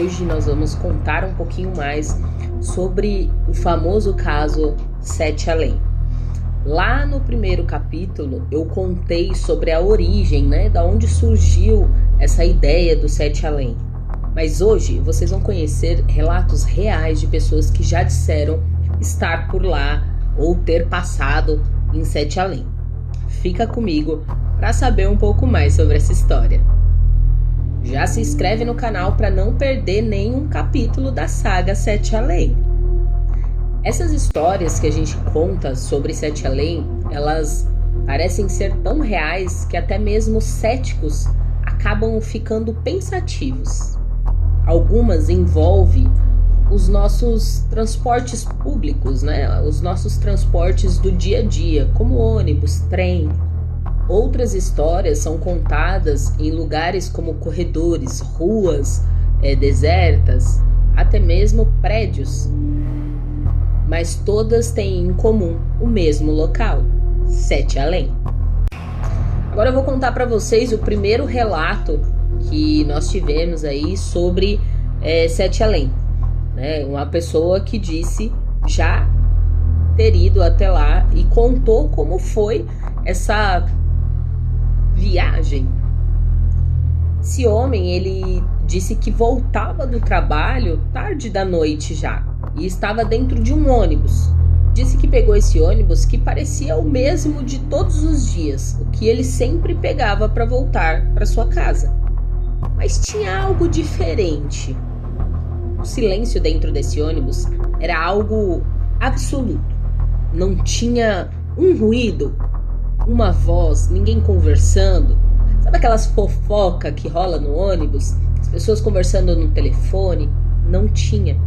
hoje nós vamos contar um pouquinho mais sobre o famoso caso Sete Além. Lá no primeiro capítulo eu contei sobre a origem, da onde surgiu essa ideia do Sete Além. Mas hoje vocês vão conhecer relatos reais de pessoas que já disseram estar por lá ou ter passado em Sete Além. Fica comigo para saber um pouco mais sobre essa história. Já se inscreve no canal para não perder nenhum capítulo da saga Sete Além. Essas histórias que a gente conta sobre Sete Além, elas parecem ser tão reais que até mesmo céticos acabam ficando pensativos. Algumas envolvem os nossos transportes públicos, os nossos transportes do dia a dia, como ônibus, trem. Outras histórias são contadas em lugares como corredores, ruas desertas, até mesmo prédios. Mas todas têm em comum o mesmo local, Sete Além. Agora eu vou contar para vocês o primeiro relato que nós tivemos aí sobre Sete Além. Uma pessoa que disse já ter ido até lá e contou como foi essa viagem. Esse homem, ele disse que voltava do trabalho tarde da noite já e estava dentro de um ônibus. Disse que pegou esse ônibus que parecia o mesmo de todos os dias, o que ele sempre pegava para voltar para sua casa. Mas tinha algo diferente. O silêncio dentro desse ônibus era algo absoluto. Não tinha um ruído, uma voz, ninguém conversando. Sabe aquelas fofocas que rola no ônibus? As pessoas conversando no telefone? Não tinha.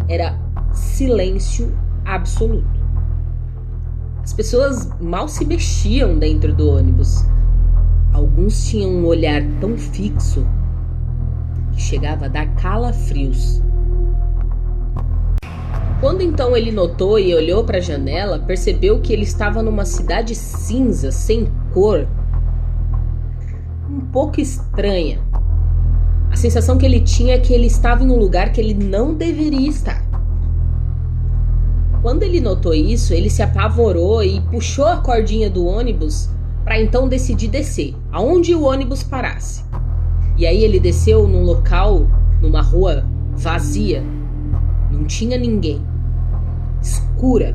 Era silêncio absoluto. As pessoas mal se mexiam dentro do ônibus. Alguns tinham um olhar tão fixo que chegava a dar calafrios. Quando então ele notou e olhou para a janela, percebeu que ele estava numa cidade cinza, sem cor, um pouco estranha. A sensação que ele tinha é que ele estava em um lugar que ele não deveria estar. Quando ele notou isso, ele se apavorou e puxou a cordinha do ônibus para então decidir descer, aonde o ônibus parasse. E aí ele desceu num local, numa rua vazia, não tinha ninguém, escura.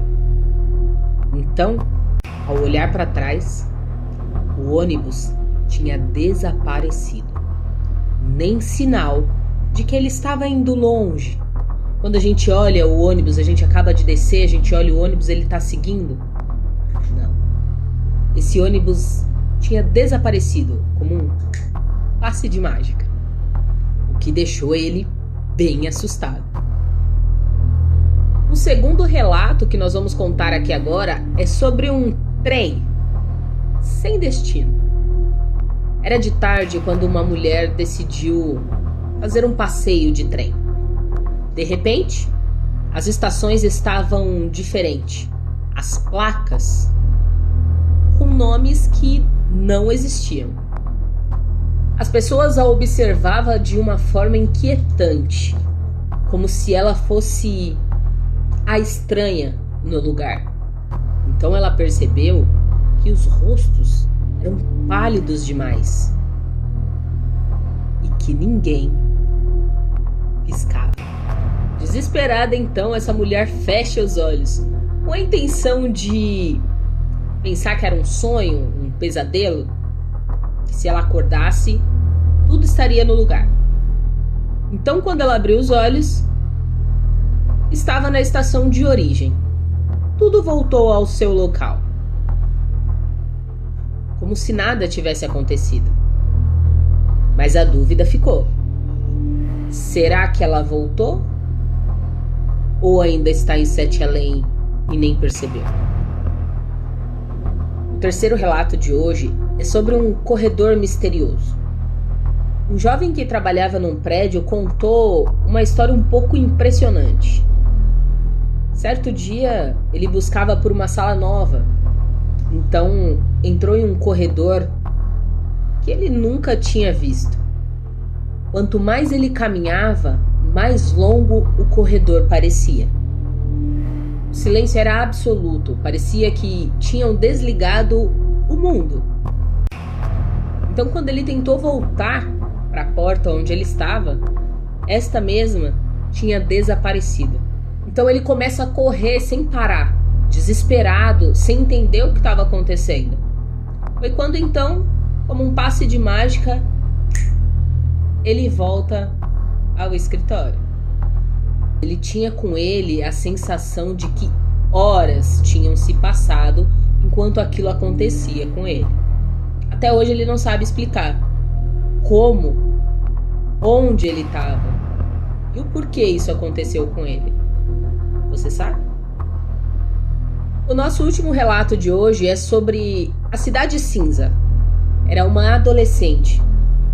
Então, ao olhar para trás, o ônibus tinha desaparecido. Nem sinal de que ele estava indo longe. Quando a gente olha o ônibus, a gente acaba de descer, a gente olha o ônibus, ele está seguindo? Não. Esse ônibus tinha desaparecido, como um passe de mágica, o que deixou ele bem assustado. O segundo relato que nós vamos contar aqui agora é sobre um trem sem destino. Era de tarde quando uma mulher decidiu fazer um passeio de trem. De repente, as estações estavam diferentes. As placas com nomes que não existiam. As pessoas a observavam de uma forma inquietante, como se ela fosse a estranha no lugar. Então ela percebeu que os rostos eram pálidos demais e que ninguém piscava. Desesperada, então, essa mulher fecha os olhos, com a intenção de pensar que era um sonho, um pesadelo, que se ela acordasse, tudo estaria no lugar. Então, quando ela abriu os olhos, estava na estação de origem. Tudo voltou ao seu local, como se nada tivesse acontecido. Mas a dúvida ficou. Será que ela voltou? Ou ainda está em Sete Além e nem percebeu? O terceiro relato de hoje é sobre um corredor misterioso. Um jovem que trabalhava num prédio contou uma história um pouco impressionante. Certo dia, ele buscava por uma sala nova. Então, entrou em um corredor que ele nunca tinha visto. Quanto mais ele caminhava, mais longo o corredor parecia. O silêncio era absoluto, parecia que tinham desligado o mundo. Então, quando ele tentou voltar para a porta onde ele estava, esta mesma tinha desaparecido. Então ele começa a correr sem parar, desesperado, sem entender o que estava acontecendo. Foi quando então, como um passe de mágica, ele volta ao escritório. Ele tinha com ele a sensação de que horas tinham se passado enquanto aquilo acontecia com ele. Até hoje ele não sabe explicar como, onde ele estava e o porquê isso aconteceu com ele. Você sabe? O nosso último relato de hoje é sobre a Cidade Cinza. Era uma adolescente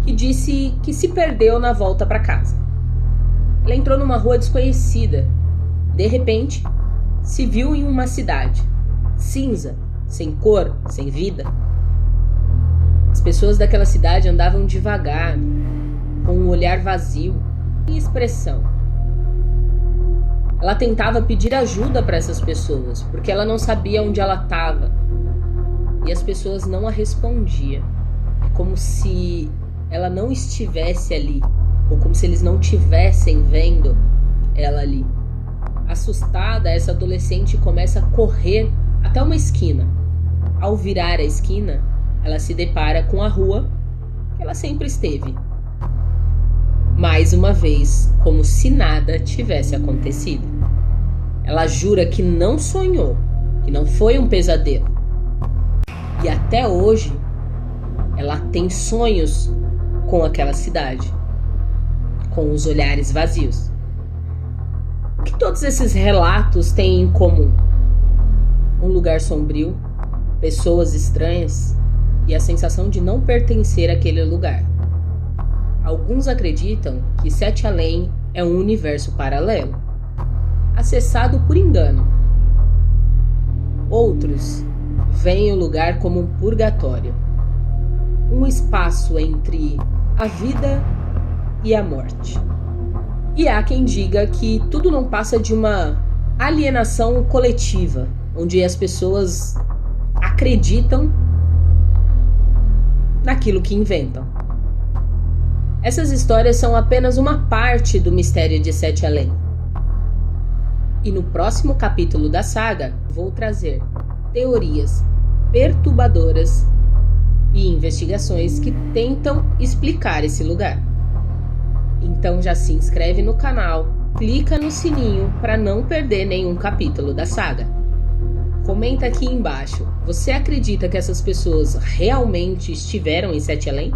que disse que se perdeu na volta para casa. Ela entrou numa rua desconhecida. De repente, se viu em uma cidade cinza, sem cor, sem vida. As pessoas daquela cidade andavam devagar, com um olhar vazio, sem expressão. Ela tentava pedir ajuda para essas pessoas, porque ela não sabia onde ela estava. E as pessoas não a respondiam. É como se ela não estivesse ali, ou como se eles não tivessem vendo ela ali. Assustada, essa adolescente começa a correr até uma esquina. Ao virar a esquina, ela se depara com a rua que ela sempre esteve. Mais uma vez, como se nada tivesse acontecido. Ela jura que não sonhou, que não foi um pesadelo. E até hoje, ela tem sonhos com aquela cidade, com os olhares vazios. O que todos esses relatos têm em comum? Um lugar sombrio, pessoas estranhas e a sensação de não pertencer àquele lugar. Alguns acreditam que Sete Além é um universo paralelo, acessado por engano. Outros veem o lugar como um purgatório, um espaço entre a vida e a morte. E há quem diga que tudo não passa de uma alienação coletiva, onde as pessoas acreditam naquilo que inventam. Essas histórias são apenas uma parte do mistério de Sete Além. E no próximo capítulo da saga, vou trazer teorias perturbadoras e investigações que tentam explicar esse lugar. Então já se inscreve no canal, clica no sininho para não perder nenhum capítulo da saga. Comenta aqui embaixo, você acredita que essas pessoas realmente estiveram em Sete Além?